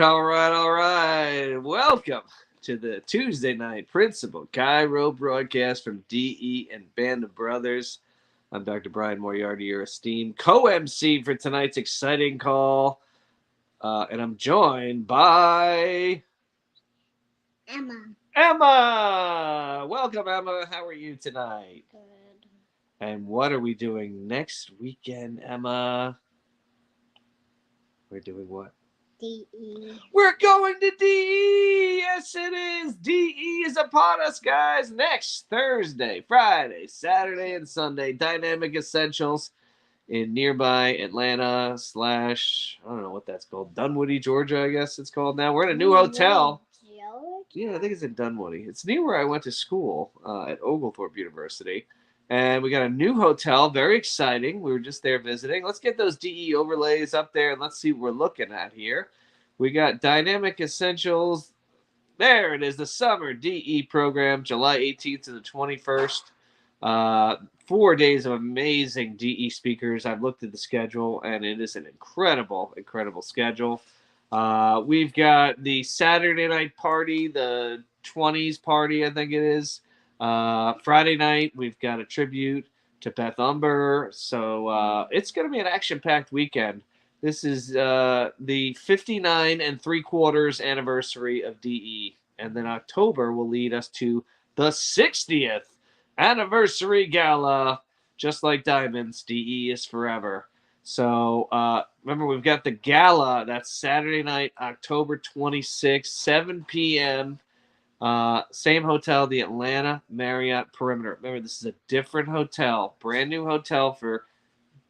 All right. Welcome to the Tuesday night Principal Chiro broadcast from DE and Band of Brothers. I'm Dr. Brian Moriarty, your esteemed co-MC for tonight's exciting call. And I'm joined by Emma. Welcome, Emma. How are you tonight? Good. And what are we doing next weekend, Emma? We're doing what? DE. We're going to DE. Yes, it is. DE is upon us, guys. Next Thursday, Friday, Saturday, and Sunday. Dynamic Essentials in nearby Atlanta / I don't know what that's called. Dunwoody, Georgia, I guess it's called now. We're in a new hotel. Yeah, I think it's in Dunwoody. It's near where I went to school at Oglethorpe University. And we got a new hotel. Very exciting. We were just there visiting. Let's get those DE overlays up there and let's see what we're looking at here. We got Dynamic Essentials. There it is, the summer DE program, July 18th to the 21st. 4 days of amazing DE speakers. I've looked at the schedule, and it is an incredible, incredible schedule. We've got the Saturday night party, the 20s party, I think it is. Friday night, we've got a tribute to Beth Umber. So it's going to be an action-packed weekend. This is the 59 3/4 anniversary of DE. And then October will lead us to the 60th anniversary gala. Just like Diamonds, DE is forever. So remember, we've got the gala. That's Saturday night, October 26th, 7 p.m. Same hotel, the Atlanta Marriott Perimeter. Remember, this is a different hotel, brand new hotel for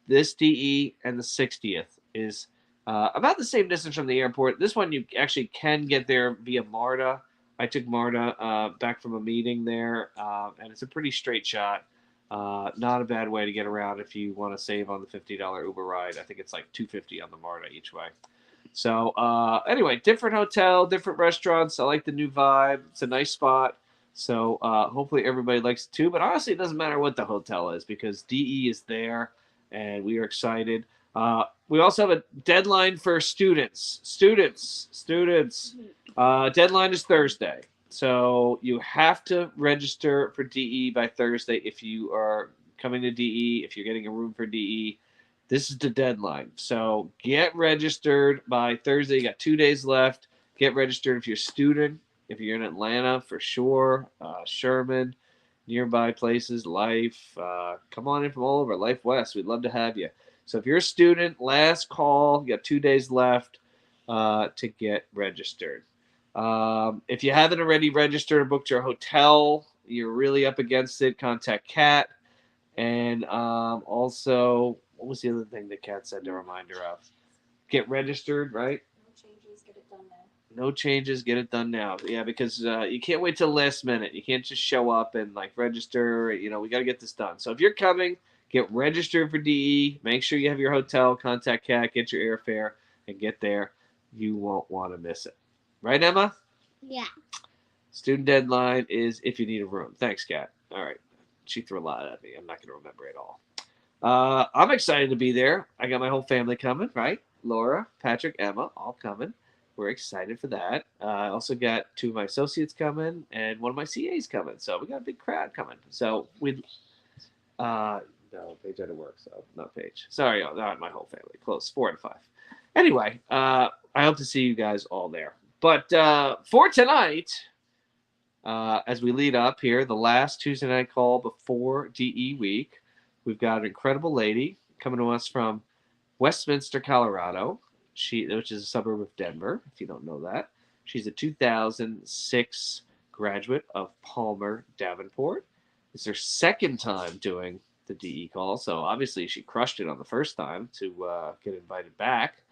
this DE, and the 60th is about the same distance from the airport. This one you actually can get there via MARTA. I took MARTA back from a meeting there, and it's a pretty straight shot. Not a bad way to get around if you want to save on the $50 Uber ride. I think it's like $250 on the MARTA each way. So anyway, different hotel, different restaurants. I like the new vibe. It's a nice spot. So hopefully everybody likes it too. But honestly, it doesn't matter what the hotel is because DE is there, and we are excited. We also have a deadline for students. Deadline is Thursday. So you have to register for DE by Thursday if you are coming to DE, if you're getting a room for DE. This is the deadline. So get registered by Thursday. You got 2 days left. Get registered if you're a student. If you're in Atlanta, for sure. Sherman, nearby places, Life. Come on in from all over. Life West. We'd love to have you. So if you're a student, last call. You got 2 days left to get registered. If you haven't already registered or booked your hotel, you're really up against it, contact Kat. And also, what was the other thing that Kat said to remind her of? Get registered, right? No changes, get it done now. No changes, get it done now. Yeah, because you can't wait till last minute. You can't just show up and register. We got to get this done. So if you're coming, get registered for DE. Make sure you have your hotel. Contact Kat, get your airfare, and get there. You won't want to miss it. Right, Emma? Yeah. Student deadline is if you need a room. Thanks, Kat. All right. She threw a lot at me. I'm not going to remember it all. I'm excited to be there. I got my whole family coming, right? Laura, Patrick, Emma, all coming. We're excited for that. I also got 2 of my associates coming and 1 of my CAs coming. So we got a big crowd coming. So no, Paige had to work, so not Paige. Sorry, not my whole family. Close, 4 and 5. Anyway, I hope to see you guys all there. But for tonight, as we lead up here, the last Tuesday night call before DE week, we've got an incredible lady coming to us from Westminster, Colorado, which is a suburb of Denver, if you don't know that. She's a 2006 graduate of Palmer Davenport. It's her second time doing the DE call, so obviously she crushed it on the first time to get invited back.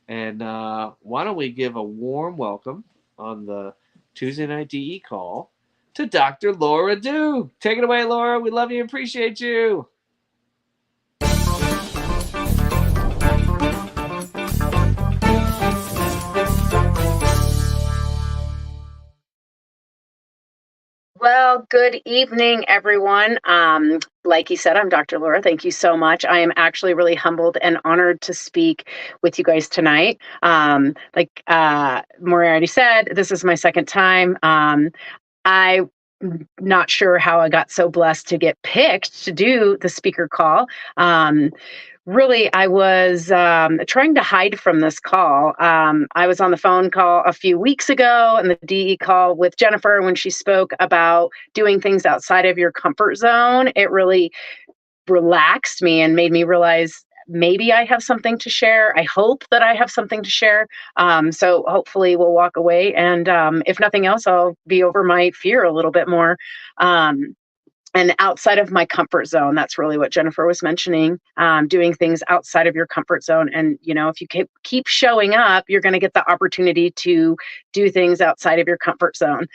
And why don't we give a warm welcome on the Tuesday night DE call to Dr. Laura Duke. Take it away, Laura. We love you and appreciate you. Well, good evening, everyone. Like you said, I'm Dr. Laura. Thank you so much. I am actually really humbled and honored to speak with you guys tonight. Like Maria already said, this is my second time. I'm not sure how I got so blessed to get picked to do the speaker call. Um, Really, I was trying to hide from this call. I was on the phone call a few weeks ago and the DE call with Jennifer when she spoke about doing things outside of your comfort zone. It really relaxed me and made me realize maybe I have something to share. I hope that I have something to share. So hopefully we'll walk away. And if nothing else, I'll be over my fear a little bit more. Um, and outside of my comfort zone, that's really what Jennifer was mentioning, doing things outside of your comfort zone. And if you keep showing up, you're going to get the opportunity to do things outside of your comfort zone.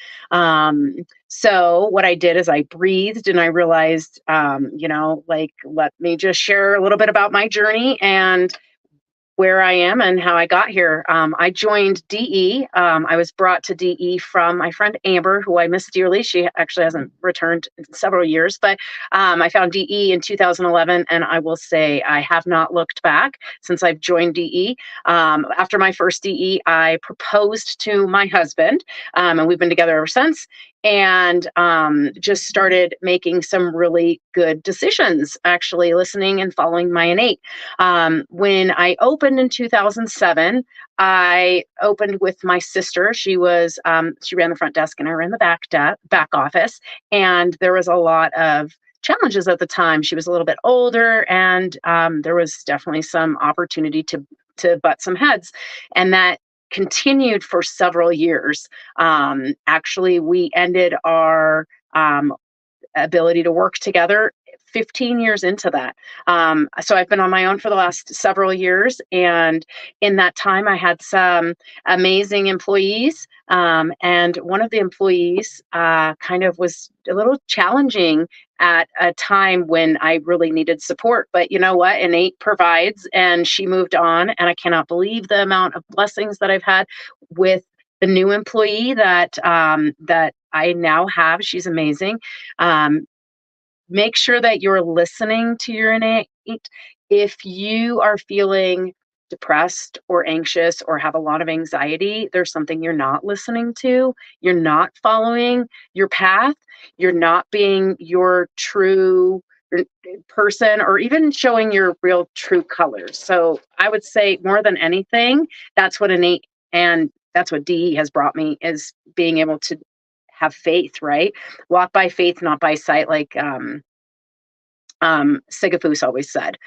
So what I did is I breathed and I realized, like, let me just share a little bit about my journey and where I am and how I got here. I joined DE. I was brought to DE from my friend Amber, who I miss dearly. She actually hasn't returned in several years, but I found DE in 2011, and I will say I have not looked back since I've joined DE. After my first DE, I proposed to my husband, and we've been together ever since. And just started making some really good decisions, actually listening and following my innate. When I opened in 2007, I opened with my sister. She ran the front desk and I ran the back office. And there was a lot of challenges at the time. She was a little bit older, and there was definitely some opportunity to butt some heads, and that continued for several years. Actually, we ended our ability to work together 15 years into that. So I've been on my own for the last several years. And in that time, I had some amazing employees. And one of the employees kind of was a little challenging at a time when I really needed support. But you know what? Innate provides, and she moved on. And I cannot believe the amount of blessings that I've had with the new employee that I now have. She's amazing. Um, Make sure that you're listening to your innate. If you are feeling depressed or anxious or have a lot of anxiety, there's something you're not listening to. You're not following your path. You're not being your true person, or even showing your real true colors. So I would say, more than anything, that's what innate and that's what DE has brought me, is being able to have faith, right? Walk by faith, not by sight, like Sisyphus always said.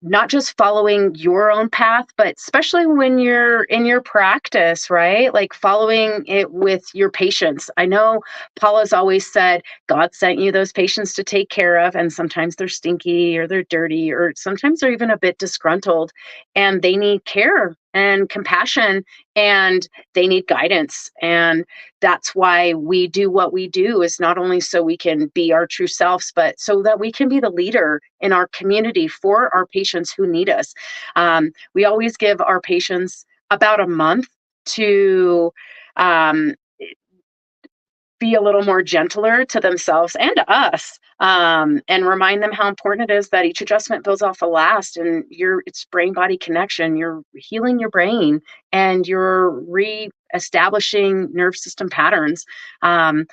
Not just following your own path, but especially when you're in your practice, right? Like following it with your patients. I know Paula's always said, God sent you those patients to take care of, and sometimes they're stinky or they're dirty, or sometimes they're even a bit disgruntled, and they need care and compassion, and they need guidance. And that's why we do what we do, is not only so we can be our true selves, but so that we can be the leader in our community for our patients who need us. We always give our patients about a month to um, be a little more gentler to themselves and to us, and remind them how important it is that each adjustment builds off the last, and it's brain body connection. You're healing your brain, and you're re-establishing nerve system patterns. And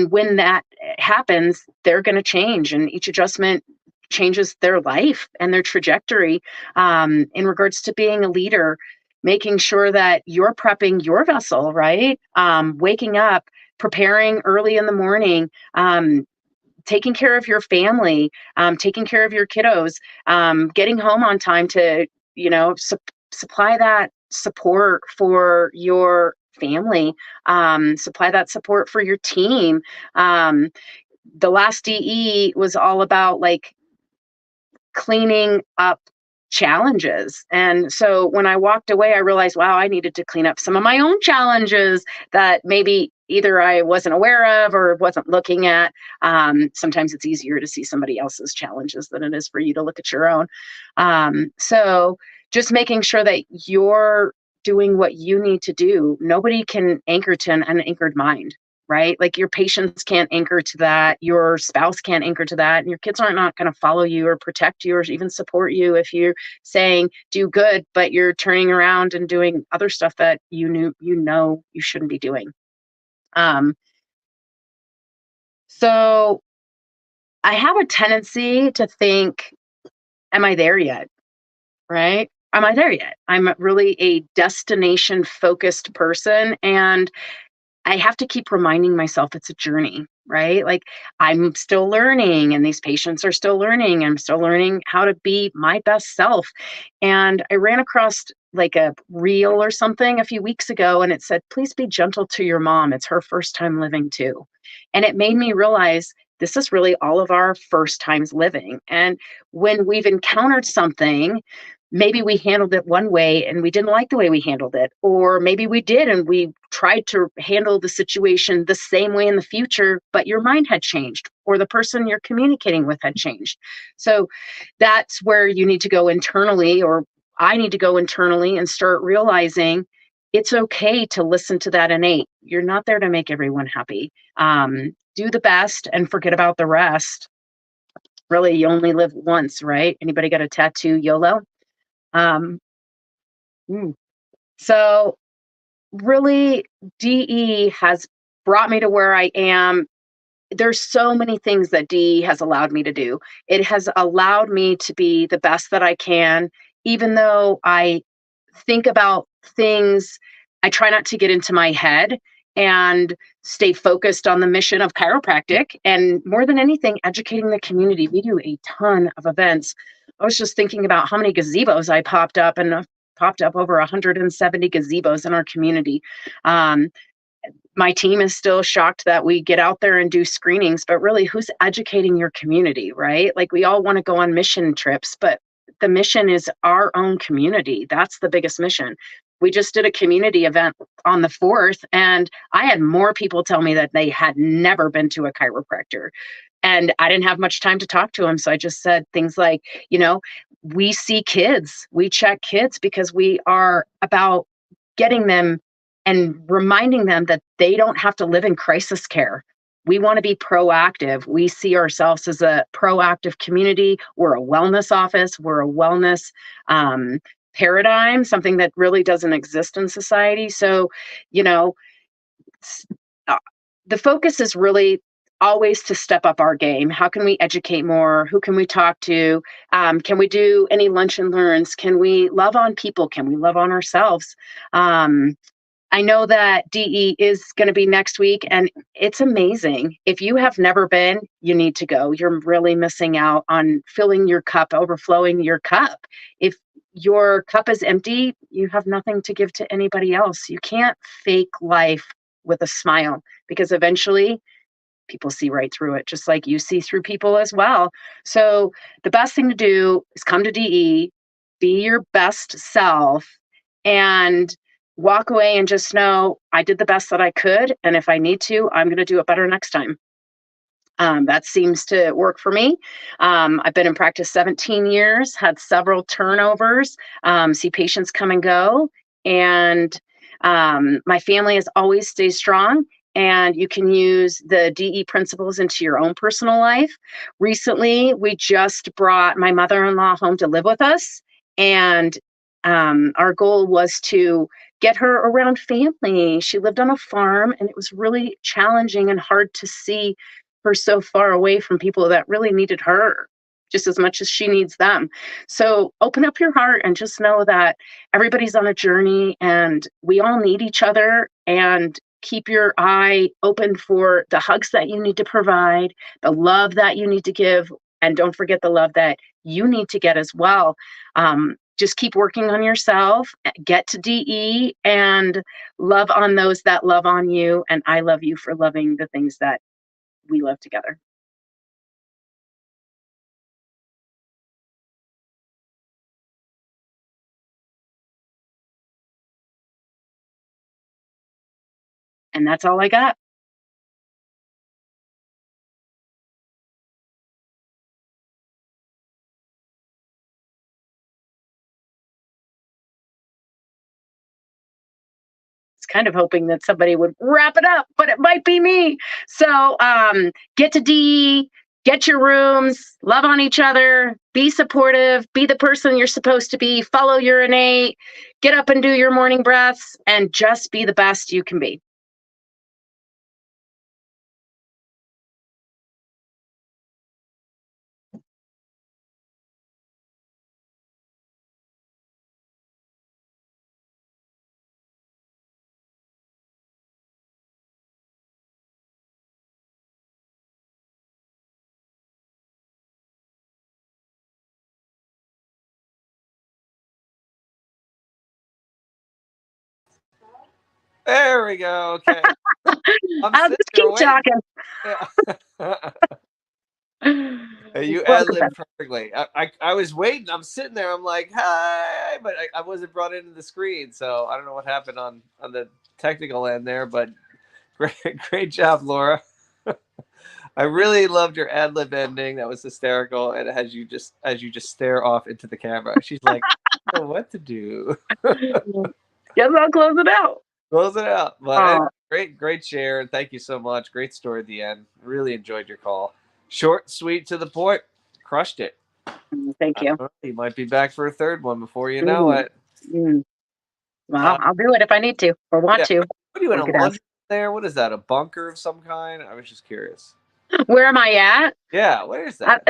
when that happens, they're going to change, and each adjustment changes their life and their trajectory. In regards to being a leader, making sure that you're prepping your vessel, right? Waking up, preparing early in the morning, taking care of your family, taking care of your kiddos, getting home on time to, supply that support for your family, supply that support for your team. The last DE was all about like cleaning up challenges. And so when I walked away, I realized, wow, I needed to clean up some of my own challenges that maybe either I wasn't aware of or wasn't looking at. Sometimes it's easier to see somebody else's challenges than it is for you to look at your own. So just making sure that you're doing what you need to do. Nobody can anchor to an unanchored mind, right? Like your patients can't anchor to that, your spouse can't anchor to that, and your kids are not going to follow you or protect you or even support you if you're saying do good, but you're turning around and doing other stuff that you shouldn't be doing. Um, so I have a tendency to think, am I there yet? Right? Am I there yet? I'm really a destination focused person, and I have to keep reminding myself it's a journey, right? Like I'm still learning and these patients are still learning. I'm still learning how to be my best self. And I ran across like a reel or something a few weeks ago and it said, please be gentle to your mom. It's her first time living too. And it made me realize this is really all of our first times living. And when we've encountered something, maybe we handled it one way and we didn't like the way we handled it, or maybe we did and we tried to handle the situation the same way in the future, but your mind had changed or the person you're communicating with had changed. So that's where you need to go internally, or I need to go internally and start realizing it's okay to listen to that innate. You're not there to make everyone happy. Do the best and forget about the rest. Really, you only live once, right? Anybody got a tattoo YOLO? Um, mm. So really, DE has brought me to where I am. There's so many things that DE has allowed me to do. It has allowed me to be the best that I can, even though I think about things. I try not to get into my head and stay focused on the mission of chiropractic and more than anything, educating the community. We do a ton of events. I was just thinking about how many gazebos I popped up, and I've popped up over 170 gazebos in our community. Um, my team is still shocked that we get out there and do screenings, but really, who's educating your community, right? Like, we all want to go on mission trips, but the mission is our own community. That's the biggest mission. We just did a community event on the 4th, and I had more people tell me that they had never been to a chiropractor. And I didn't have much time to talk to them. So I just said things like, we see kids, we check kids because we are about getting them and reminding them that they don't have to live in crisis care. We want to be proactive. We see ourselves as a proactive community. We're a wellness office. We're a wellness paradigm, something that really doesn't exist in society. So, you know, uh, the focus is really always to step up our game. How can we educate more? Who can we talk to? Can we do any lunch and learns? Can we love on people? Can we love on ourselves? I know that DE is going to be next week, and it's amazing. If you have never been, you need to go. You're really missing out on filling your cup, overflowing your cup. If your cup is empty, you have nothing to give to anybody else. You can't fake life with a smile because eventually people see right through it, just like you see through people as well. So the best thing to do is come to DE, be your best self, and walk away and just know I did the best that I could. And if I need to, I'm going to do it better next time. That seems to work for me. I've been in practice 17 years, had several turnovers, see patients come and go. And my family has always stayed strong. And you can use the DE principles into your own personal life. Recently, we just brought my mother in law home to live with us. And our goal was to get her around family. She lived on a farm, and it was really challenging and hard to see her so far away from people that really needed her just as much as she needs them. So open up your heart and just know that everybody's on a journey and we all need each other, and keep your eye open for the hugs that you need to provide, the love that you need to give, and don't forget the love that you need to get as well. Just keep working on yourself, get to DE, and love on those that love on you. And I love you for loving the things that we love together. And that's all I got. It's kind of hoping that somebody would wrap it up, but it might be me. So get to DE, get your rooms, love on each other, be supportive, be the person you're supposed to be, follow your innate, get up and do your morning breaths, and just be the best you can be. There we go. Okay. I'm I'll sitting just there keep waiting. talking. Hey, you ad Welcome lib back. perfectly. I was waiting. I'm sitting there. I'm like, hi, but I wasn't brought into the screen, so I don't know what happened on the technical end there. But great job, Laura. I really loved your ad lib ending. That was hysterical, and as you just stare off into the camera, she's like, I don't know what to do. Guess I'll close it out. Close it out. But Oh, great share, and thank you so much. Great story at the end. Really enjoyed your call. Short, sweet, to the point. Crushed it. thank you. You might be back for a third one before you know Mm, it. Well, I'll do it if I need to or want Yeah. to. What are you in a Work it out. laundry there? What is that? A bunker of some kind? I was just curious. Where am I at? Yeah, where is that?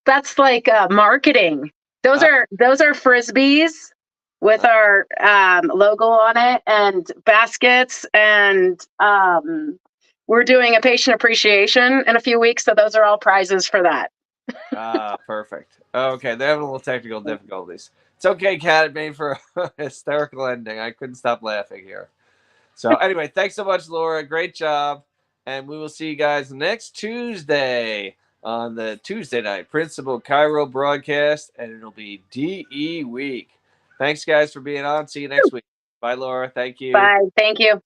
That's like marketing. Those Uh, are frisbees with our logo on it and baskets, and we're doing a patient appreciation in a few weeks, so those are all prizes for that. Perfect. Okay, they're having a little technical difficulties. It's okay, Kat. It made for a hysterical ending. I couldn't stop laughing here. So anyway, thanks so much, Laura. Great job. And we will see you guys next Tuesday on the Tuesday night Principal Chiro broadcast, and it'll be DE week. Thanks, guys, for being on. See you next week. Bye, Laura. Thank you. Bye. Thank you.